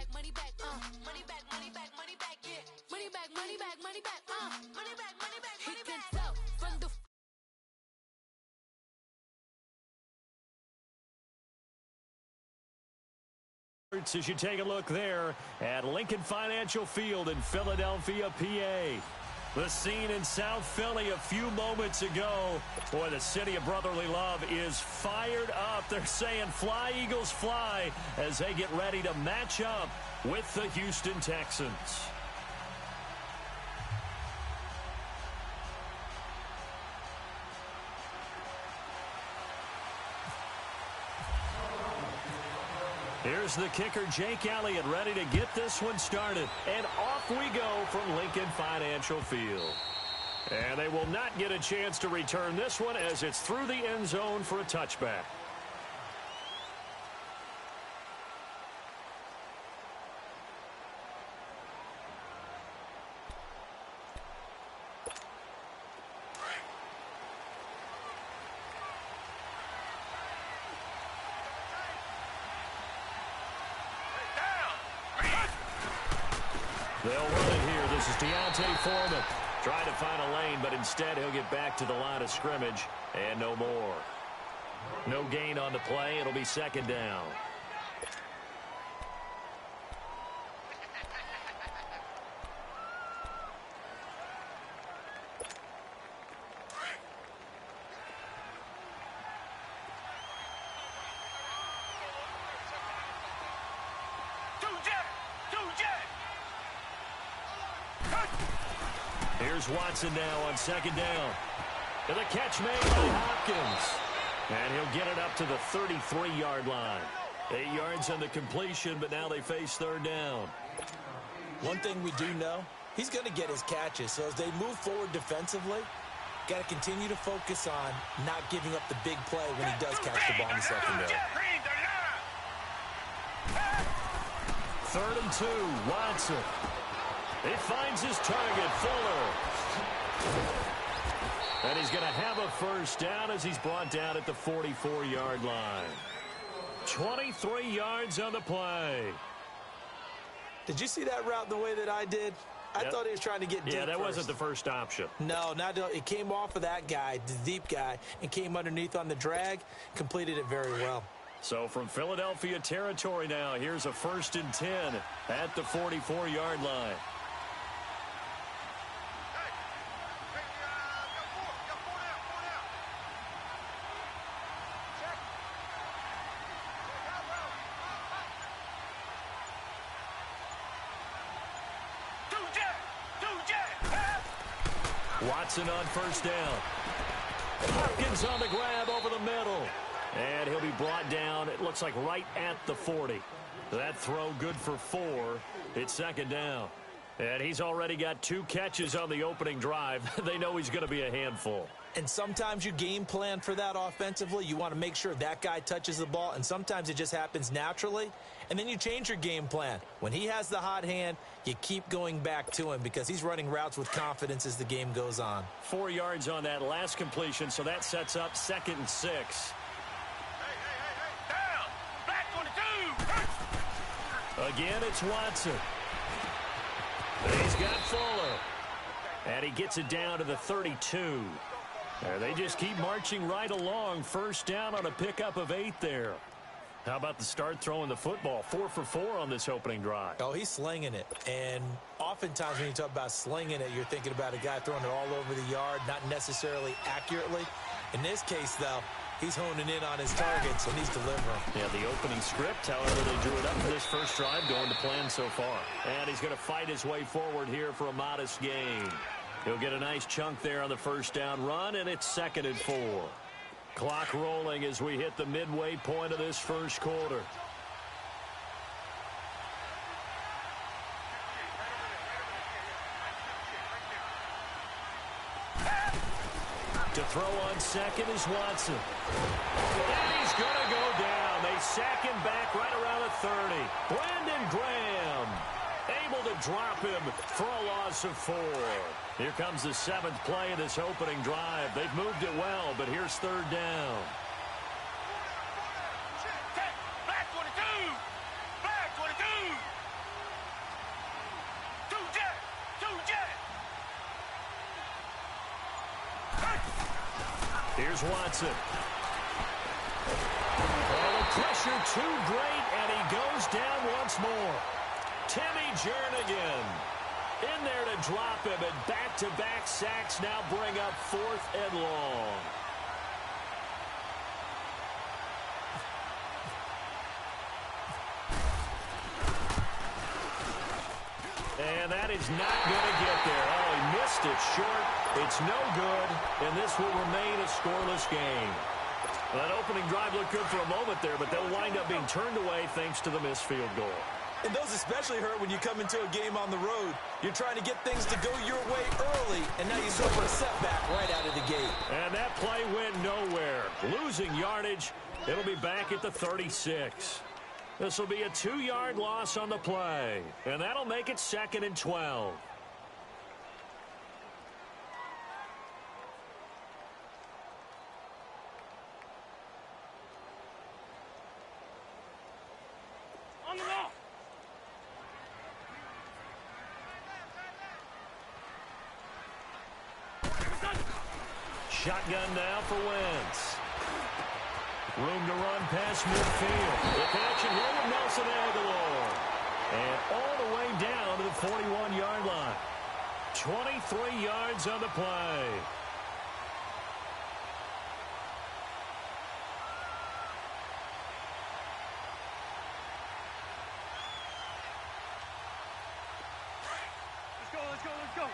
back, money back, money back, money back, money back, yeah. Money back, money back, money back, money back, money back, money back. He can tell from the as you take a look there at Lincoln Financial Field in Philadelphia, PA. The scene in South Philly a few moments ago. Boy, the city of brotherly love is fired up. They're saying fly, Eagles, fly as they get ready to match up with the Houston Texans. Here's the kicker, Jake Elliott, ready to get this one started. And off we go from Lincoln Financial Field. And they will not get a chance to return this one as it's through the end zone for a touchback. They'll run it here. This is Deontay Foreman. Trying to find a lane, but instead he'll get back to the line of scrimmage and no more. No gain on the play. It'll be second down. Here's Watson now on second down. And the catch made by Hopkins. And he'll get it up to the 33-yard line. 8 yards on the completion, but now they face third down. One thing we do know, he's going to get his catches. So as they move forward defensively, got to continue to focus on not giving up the big play when he does catch the ball in the secondary. 3rd and 2, Watson. He finds his target, Fuller. And he's going to have a first down as he's brought down at the 44-yard line. 23 yards on the play. Did you see that route the way that I did? I thought he was trying to get deep. Yeah, that first. wasn't the first option. No, it came off of that guy, the deep guy, and came underneath on the drag, completed it very well. So from Philadelphia territory now, here's a 1st and 10 at the 44-yard line. Watson on first down. Hopkins on the grab over the middle. And he'll be brought down, it looks like right at the 40. That throw good for 4. It's second down. And he's already got 2 catches on the opening drive. They know he's going to be a handful. And sometimes you game plan for that offensively. You want to make sure that guy touches the ball, and sometimes it just happens naturally. And then you change your game plan. When he has the hot hand, you keep going back to him because he's running routes with confidence as the game goes on. 4 yards on that last completion, so that sets up 2nd and 6. Down! Black 22! Again, it's Watson. He's got Fuller. And he gets it down to the 32. They just keep marching right along. First down on a pickup of 8 there. How about the start throwing the football? 4 for 4 on this opening drive. Oh, he's slinging it. And oftentimes when you talk about slinging it, you're thinking about a guy throwing it all over the yard, not necessarily accurately. In this case, though, he's honing in on his targets, and he's delivering. Yeah, the opening script, however, they drew it up for this first drive, going to plan so far. And he's going to fight his way forward here for a modest gain. He'll get a nice chunk there on the first down run, and it's 2nd and 4. Clock rolling as we hit the midway point of this first quarter. To throw on second is Watson. And he's going to go down. They sack him back right around the 30. Brandon Graham able to drop him for a loss of 4. Here comes the 7th play of this opening drive. They've moved it well, but here's third down. Black 22! Black 22! Here's Watson. Oh, the pressure too great, and he goes down once more. Timmy Jernigan in there to drop him, and back-to-back sacks now bring up 4th and long. And that is not going to get there. Oh, he missed it short. It's no good, and this will remain a scoreless game. Well, that opening drive looked good for a moment there, but they'll wind up being turned away thanks to the missed field goal. And those especially hurt when you come into a game on the road. You're trying to get things to go your way early, and now you suffer a setback right out of the gate. And that play went nowhere. Losing yardage, it'll be back at the 36. This will be a 2-yard loss on the play, and that'll make it 2nd and 12. On the ball. Shotgun now for Wentz. Room to run past midfield. The connection here with Nelson Aguilar. And all the way down to the 41-yard line. 23 yards on the play. Let's go, let's go.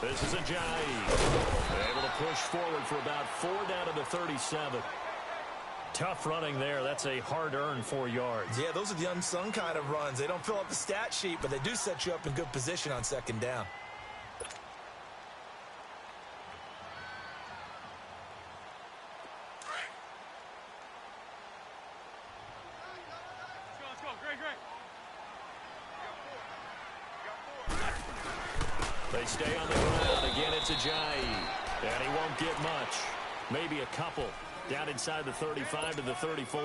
This is Ajayi. Able to push forward for about 4 down to the 37. Tough running there. That's a hard-earned 4 yards. Yeah, those are the unsung kind of runs. They don't fill up the stat sheet, but they do set you up in good position on 2nd down. Let's go. Great. They stay on the ground. Again, it's Ajayi. And he won't get much. Maybe a couple. Down inside the 35 to the 34.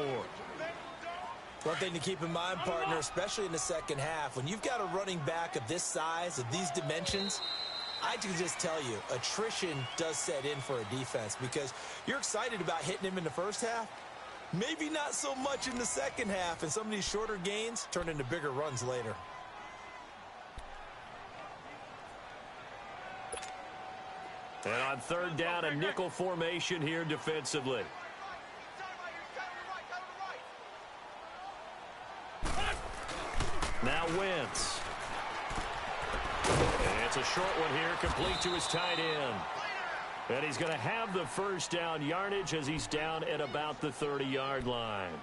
One thing to keep in mind, partner, especially in the second half, when you've got a running back of this size, of these dimensions, I can just tell you, attrition does set in for a defense because you're excited about hitting him in the first half. Maybe not so much in the second half, and some of these shorter gains turn into bigger runs later. And on 3rd down, a nickel formation here defensively. Now Wentz. And it's a short one here, complete to his tight end. And he's going to have the 1st down yardage as he's down at about the 30-yard line.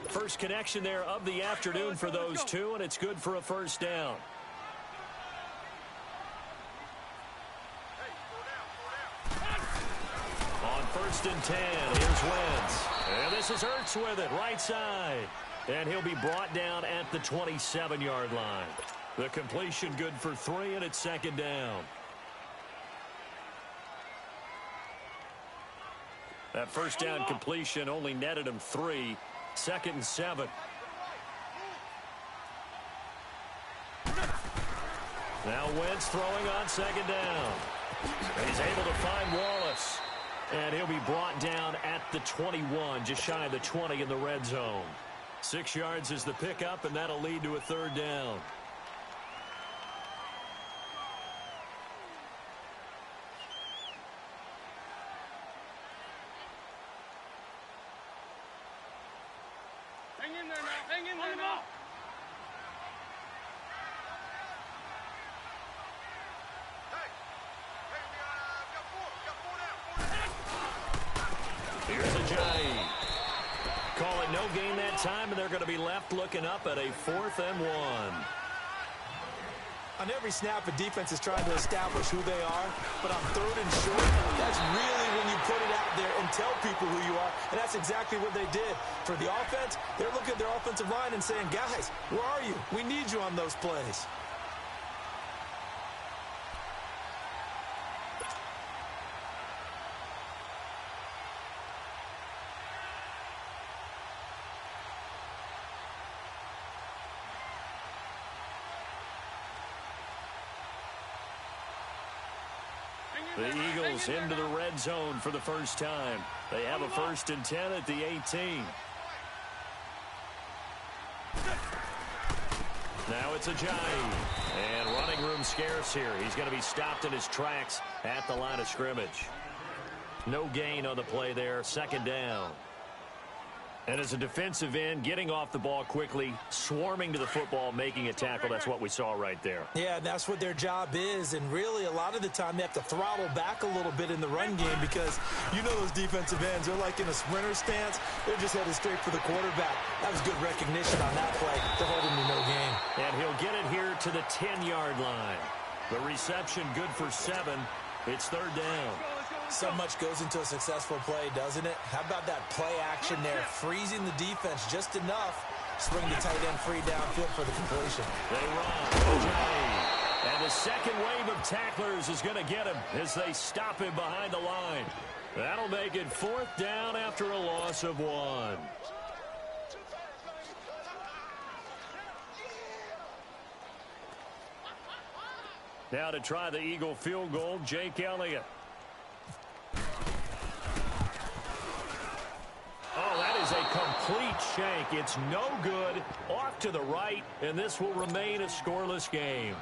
First connection there of the afternoon for those two, and it's good for a 1st down. On 1st and 10, here's Wentz. And this is Ertz with it, right side. And he'll be brought down at the 27-yard line. The completion good for 3, and it's 2nd down. That 1st down completion only netted him 3. 2nd and 7. Now Wentz throwing on 2nd down. And he's able to find Wallace. And he'll be brought down at the 21, just shy of the 20 in the red zone. 6 yards is the pickup, and that'll lead to a 3rd down. Hang in there now. Hang in there now. Here's Ajayi. Call it no gain that time, and they're going to be left looking up at a 4th and 1. On every snap, a defense is trying to establish who they are, but on 3rd and short, that's really when you put it out there and tell people who you are, and that's exactly what they did. For the offense, they're looking at their offensive line and saying, guys, where are you? We need you on those plays. The Eagles into the red zone for the first time. They have a 1st and 10 at the 18. Now it's Ajayi. And running room scarce here. He's going to be stopped in his tracks at the line of scrimmage. No gain on the play there. 2nd down. And as a defensive end, getting off the ball quickly, swarming to the football, making a tackle, that's what we saw right there. Yeah, and that's what their job is. And really, a lot of the time, they have to throttle back a little bit in the run game because you know those defensive ends, they're like in a sprinter stance. They're just headed straight for the quarterback. That was good recognition on that play. They're holding to no gain. And he'll get it here to the 10-yard line. The reception good for 7. It's 3rd down. So much goes into a successful play, doesn't it? How about that play action there, freezing the defense just enough, swing the tight end free downfield for the completion. They run. And the second wave of tacklers is going to get him as they stop him behind the line. That'll make it 4th down after a loss of 1. Now to try the Eagle field goal, Jake Elliott. Oh, that is a complete shank. It's no good. Off to the right, and this will remain a scoreless game.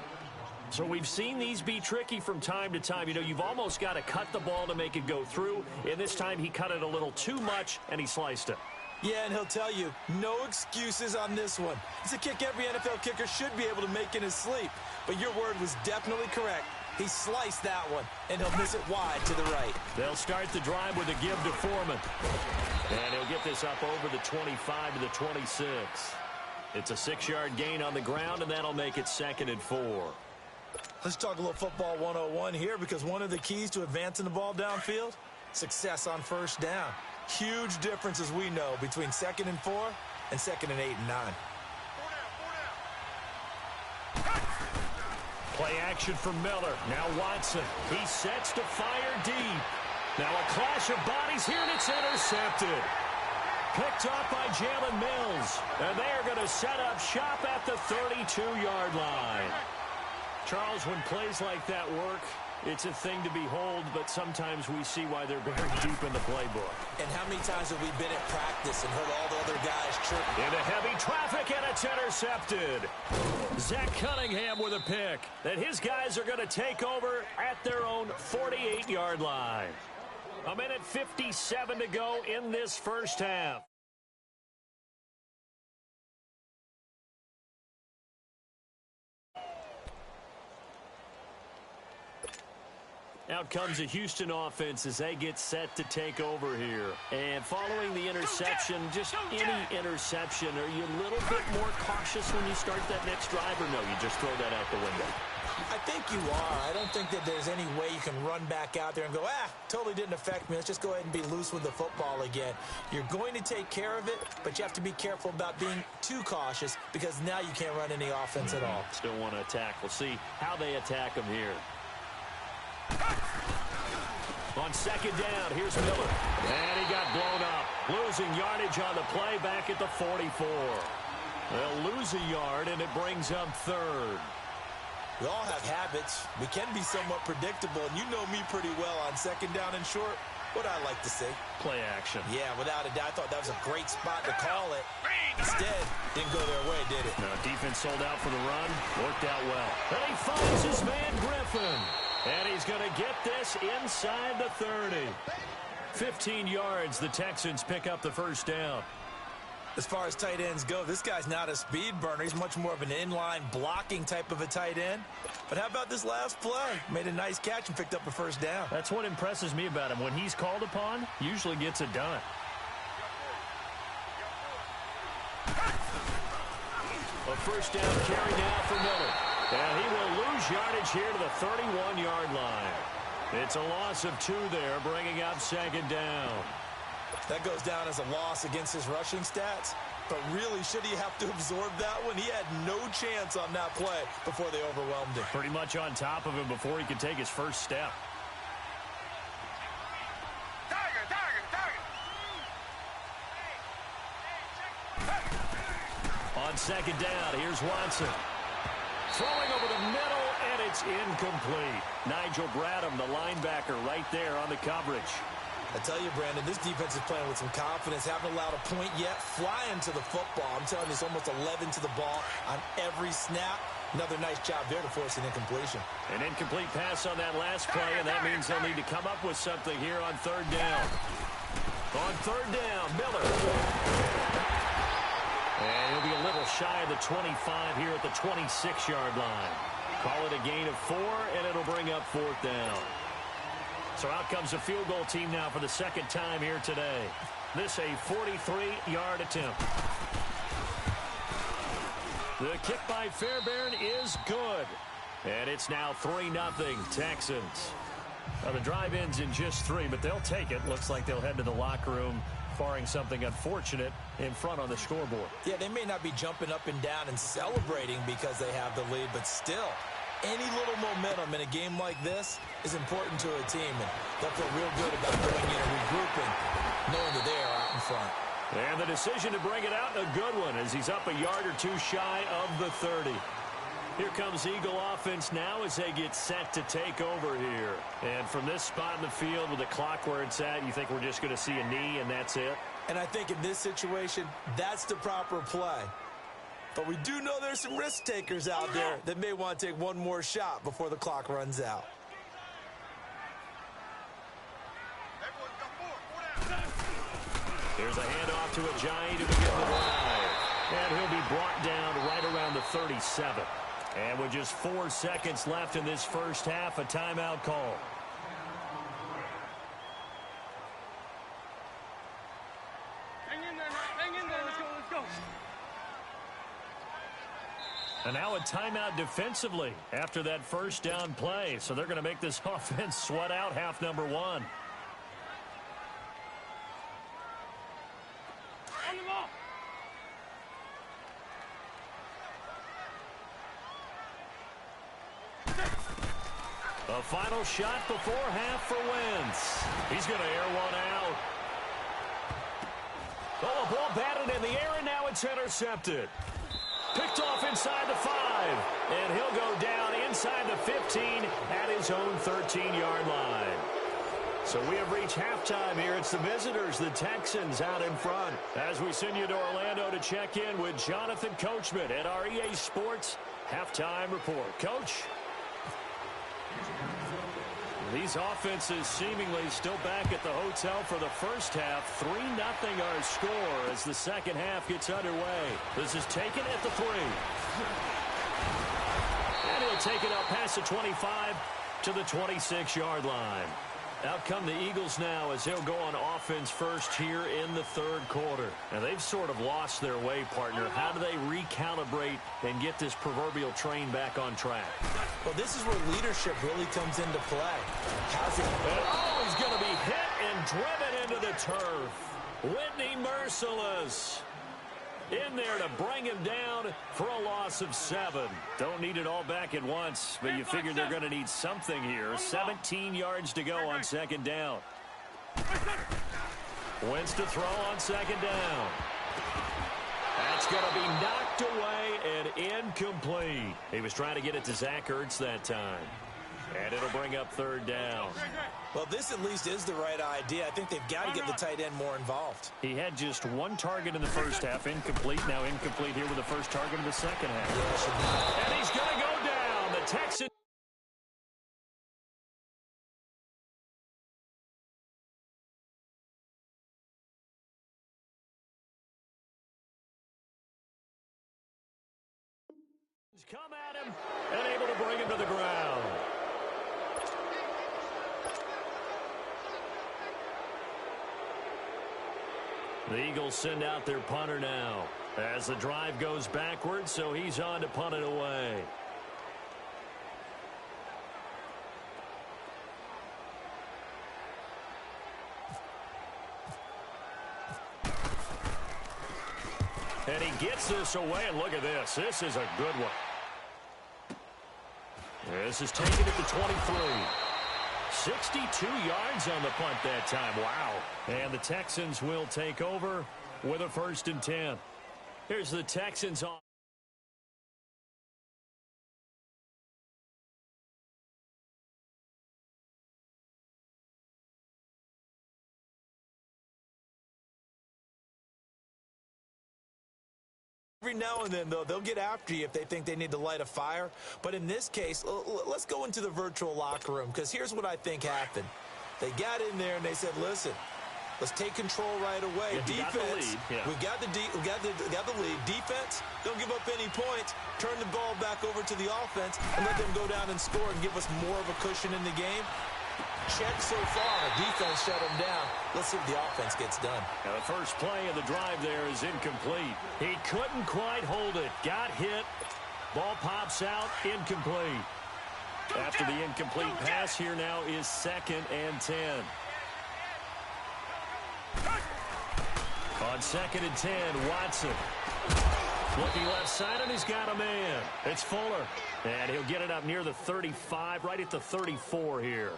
So we've seen these be tricky from time to time. You know, you've almost got to cut the ball to make it go through. And this time he cut it a little too much, and he sliced it. Yeah, and he'll tell you, no excuses on this one. It's a kick every NFL kicker should be able to make in his sleep. But your word was definitely correct. He sliced that one, and he'll miss it wide to the right. They'll start the drive with a give to Foreman. And he'll get this up over the 25 to the 26. It's a 6-yard gain on the ground, and that'll make it 2nd and 4. Let's talk a little football 101 here, because one of the keys to advancing the ball downfield, success on 1st down. Huge difference, as we know, between 2nd and 4 and 2nd and 8 and 9. Play action for Miller. Now Watson. He sets to fire deep. Now a clash of bodies here, and it's intercepted. Picked off by Jalen Mills. And they are going to set up shop at the 32-yard line. Charles, when plays like that work, it's a thing to behold, but sometimes we see why they're buried deep in the playbook. And how many times have we been at practice and heard all the other guys chirping? Into heavy traffic, and it's intercepted. Zach Cunningham with a pick. That his guys are going to take over at their own 48-yard line. 1:57 to go in this 1st half. Out comes the Houston offense as they get set to take over here. And following the interception, just any interception, are you a little bit more cautious when you start that next drive, or no, you just throw that out the window? I think you are. I don't think that there's any way you can run back out there and go, totally didn't affect me. Let's just go ahead and be loose with the football again. You're going to take care of it, but you have to be careful about being too cautious because now you can't run any offense at all. Still want to attack. We'll see how they attack them here. On 2nd down, here's Miller. And he got blown up. Losing yardage on the play back at the 44. They'll lose a yard, and it brings up 3rd. We all have habits. We can be somewhat predictable, and you know me pretty well on 2nd down and short. What I like to see. Play action. Yeah, without a doubt. I thought that was a great spot to call it. Instead, didn't go their way, did it? No, defense sold out for the run. Worked out well. And he finds his man, Griffin. And he's going to get this inside the 30. 15 yards, the Texans pick up the 1st down. As far as tight ends go, this guy's not a speed burner. He's much more of an inline blocking type of a tight end. But how about this last play? Made a nice catch and picked up a 1st down. That's what impresses me about him. When he's called upon, usually gets it done. A 1st down carry now for Miller. And he will lose yardage here to the 31-yard line. It's a loss of 2 there, bringing up 2nd down. That goes down as a loss against his rushing stats. But really, should he have to absorb that one? He had no chance on that play before they overwhelmed him. Pretty much on top of him before he could take his first step. On 2nd down, here's Watson. Throwing over the middle, and It's incomplete. Nigel Bradham, the linebacker, right there on the coverage. I tell you, Brandon, this defense is playing with some confidence. Haven't allowed a point yet. Flying to the football. I'm telling you, it's almost 11 to the ball on every snap. Another nice job there to force an incompletion. An incomplete pass on that last play, and that means they'll need to come up with something here on third down. On third down, Miller. And he'll be a little shy of the 25 here at the 26-yard line. Call it a gain of 4, and it'll bring up fourth down. So out comes the field goal team now for the second time here today. This a 43-yard attempt. The kick by Fairbairn is good. And it's now 3-0 Texans. Now the drive ends in just 3, but they'll take it. Looks like they'll head to the locker room, barring something unfortunate in front on the scoreboard. Yeah, they may not be jumping up and down and celebrating because they have the lead, but still, any little momentum in a game like this is important to a team, and they'll feel real good about going in and regrouping, knowing that they are out in front. And the decision to bring it out, a good one, as he's up a yard or two shy of the 30. Here comes Eagle offense now as they get set to take over here. And from this spot in the field with the clock where it's at, you think we're just going to see a knee and that's it? And I think in this situation, that's the proper play. But we do know there's some risk takers out there that may want to take one more shot before the clock runs out. Here's a handoff to a Giant to begin the drive. And he'll be brought down right around the 37. And with just 4 seconds left in this first half, a timeout call. Hang in there now. Hang in there. Let's go. And now a timeout defensively after that first down play. So they're going to make this offense sweat out half number 1. On the ball. A final shot before half for Wentz. He's going to air one out. Oh, a ball batted in the air, and now it's intercepted. Picked off inside the 5, and he'll go down inside the 15 at his own 13-yard line. So we have reached halftime here. It's the visitors, the Texans, out in front. As we send you to Orlando to check in with Jonathan Coachman at our EA Sports Halftime Report. Coach? These offenses seemingly still back at the hotel for the first half. 3-0 our score as the second half gets underway. This is taken at the 3. And he'll take it up past the 25 to the 26-yard line. Out come the Eagles now as they'll go on offense first here in the third quarter. And they've sort of lost their way, partner. How do they recalibrate and get this proverbial train back on track? Well, this is where leadership really comes into play. How's it? Oh, he's going to be hit and driven into the turf. Whitney Merciless in there to bring him down for a loss of 7. Don't need it all back at once, but you figure they're going to need something here. 17 yards to go on second down. Wentz to throw on second down. That's going to be knocked away and incomplete. He was trying to get it to Zach Ertz that time. And it'll bring up third down. Well, this at least is the right idea. I think they've got to get the tight end more involved. He had just 1 target in the first half, incomplete. Now incomplete here with the first target in the second half. And he's going to go down. The Texans. Come at him and able to bring him to the ground. The Eagles send out their punter now as the drive goes backwards, so he's on to punt it away. And he gets this away, and look at this. This is a good one. This is taken at the 23. 62 yards on the punt that time. Wow. And the Texans will take over with a 1st and 10. Here's the Texans on. every now and then, though, they'll get after you if they think they need to light a fire. But in this case, let's go into the virtual locker room, because here's what I think happened. They got in there and they said, listen, let's take control right away. Yeah, Defense, we got the lead. Defense, don't give up any points. Turn the ball back over to the offense and let them go down and score and give us more of a cushion in the game. Check so far. Defense shut them down. Let's see if the offense gets done. Now, the first play of the drive there is incomplete. He couldn't quite hold it. Got hit. Ball pops out. Incomplete. After the incomplete pass, here now is 2nd and 10. On 2nd and 10, Watson. Looking left side, and he's got a man. It's Fuller. And he'll get it up near the 35, right at the 34 here.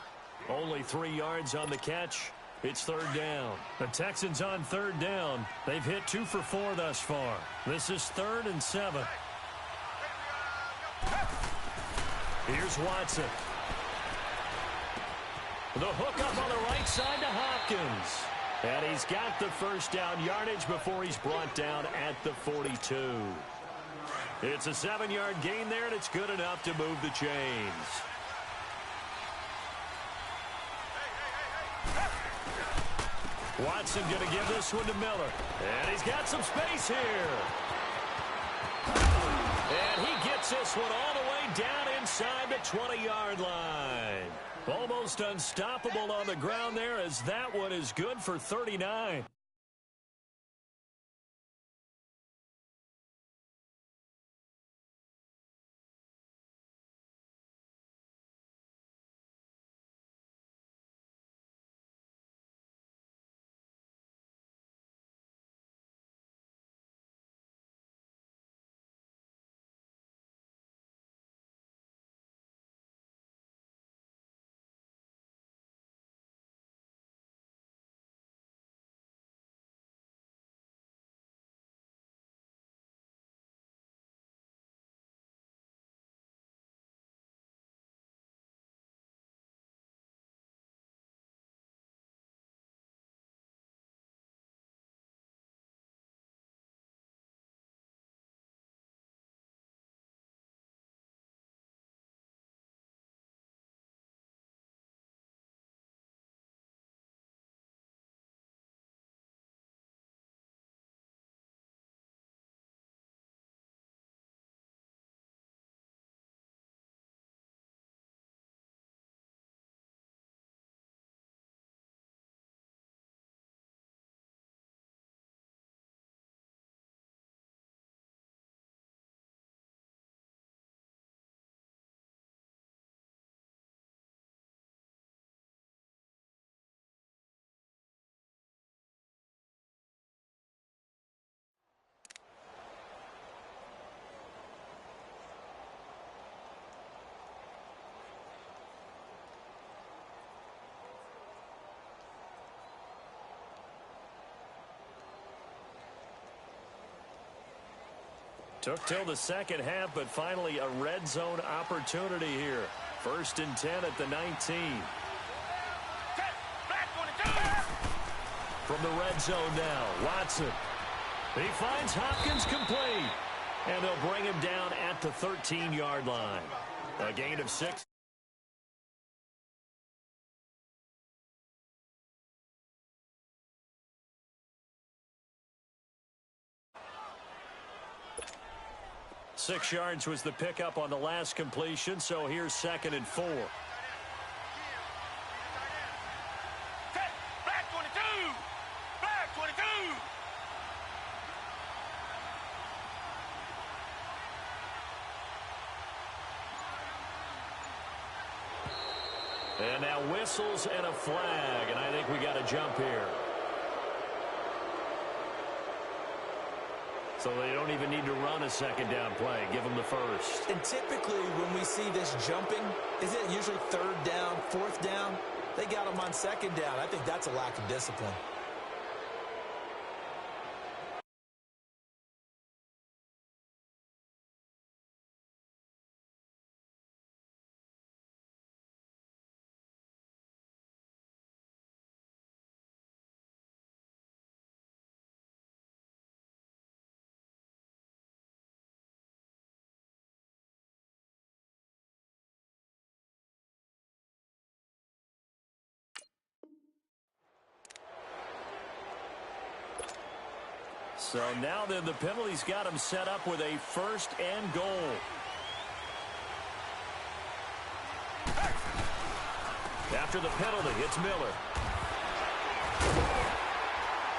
Only 3 yards on the catch. It's 3rd down. The Texans on 3rd down. They've hit 2 for 4 thus far. This is 3rd and 7. Here's Watson. The hook up on the right side to Hopkins. And he's got the first down yardage before he's brought down at the 42. It's a 7-yard gain there, and it's good enough to move the chains. Watson going to give this one to Miller. And he's got some space here. And he gets this one all the way down inside the 20-yard line. Almost unstoppable on the ground there, as that one is good for 39. Took till the second half, but finally a red zone opportunity here. 1st and 10 at the 19. From the red zone now, Watson. He finds Hopkins complete. And they'll bring him down at the 13-yard line. A gain of 6. Six yards was the pickup on the last completion, so here's 2nd and 4. Black 22! Black 22! And now whistles and a flag, and I think we got a jump here. So they don't even need to run a 2nd down play. Give them the first. And typically when we see this jumping, is it usually 3rd down, 4th down? They got them on 2nd down. I think that's a lack of discipline. So now then the penalty's got him set up with a 1st and goal. After the penalty, it's Miller.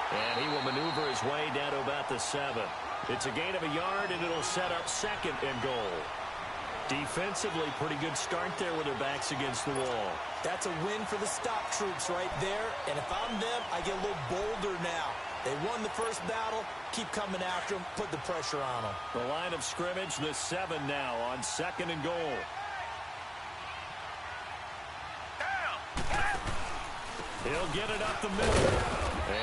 And he will maneuver his way down to about the 7. It's a gain of a yard, and it'll set up 2nd and goal. Defensively, pretty good start there with their backs against the wall. That's a win for the stop troops right there. And if I'm them, I get a little bolder now. They won the first battle. Keep coming after them. Put the pressure on them. The line of scrimmage, the 7 now on 2nd and goal. He'll get it up the middle.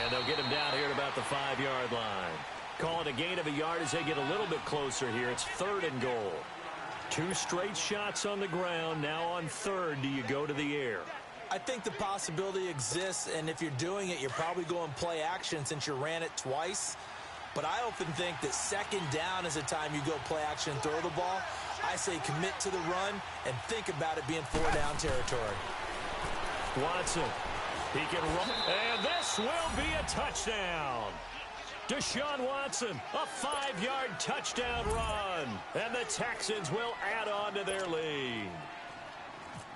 And they'll get him down here at about the 5-yard line. Call it a gain of a yard as they get a little bit closer here. It's 3rd and goal. 2 straight shots on the ground. Now on 3rd, do you go to the air? I think the possibility exists, and if you're doing it, you're probably going play action since you ran it twice. But I often think that 2nd down is the time you go play action and throw the ball. I say commit to the run and think about it being 4-down territory. Watson, he can run, and this will be a touchdown. Deshaun Watson, a 5-yard touchdown run, and the Texans will add on to their lead.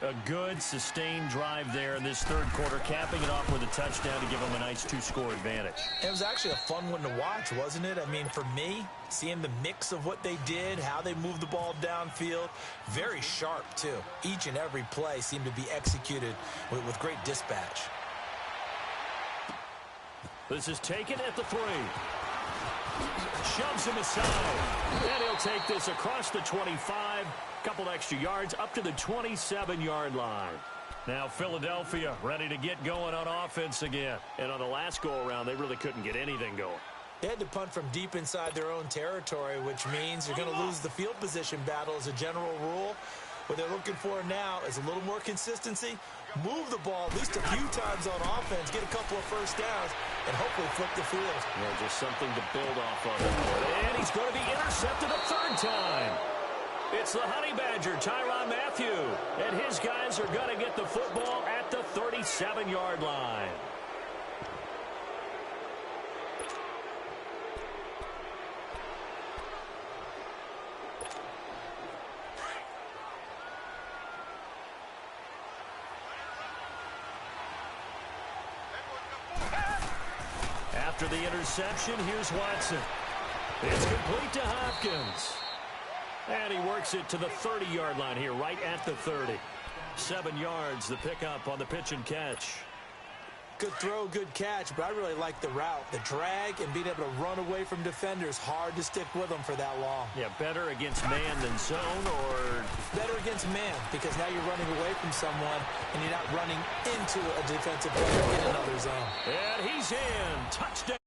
A good, sustained drive there in this 3rd quarter, capping it off with a touchdown to give them a nice 2-score advantage. It was actually a fun one to watch, wasn't it? I mean, for me, seeing the mix of what they did, how they moved the ball downfield, very sharp, too. Each and every play seemed to be executed with great dispatch. This is taken at the 3. Shoves him aside. And he'll take this across the 25. Couple extra yards up to the 27-yard line. Now Philadelphia ready to get going on offense again. And on the last go-around, they really couldn't get anything going. They had to punt from deep inside their own territory, which means you're going to lose the field position battle as a general rule. What they're looking for now is a little more consistency, move the ball at least a few times on offense, get a couple of first downs, and hopefully flip the field. Yeah, just something to build off of. And he's going to be intercepted a 3rd time. It's the Honey Badger, Tyrann Mathieu, and his guys are going to get the football at the 37-yard line. After the interception, here's Watson. It's complete to Hopkins. And he works it to the 30-yard line here, right at the 30. 7 yards, the pickup on the pitch and catch. Good throw, good catch, but I really like the route. The drag and being able to run away from defenders, hard to stick with them for that long. Yeah, better against man than zone, or? Better against man, because now you're running away from someone, and you're not running into a defensive player in another zone. And he's in. Touchdown.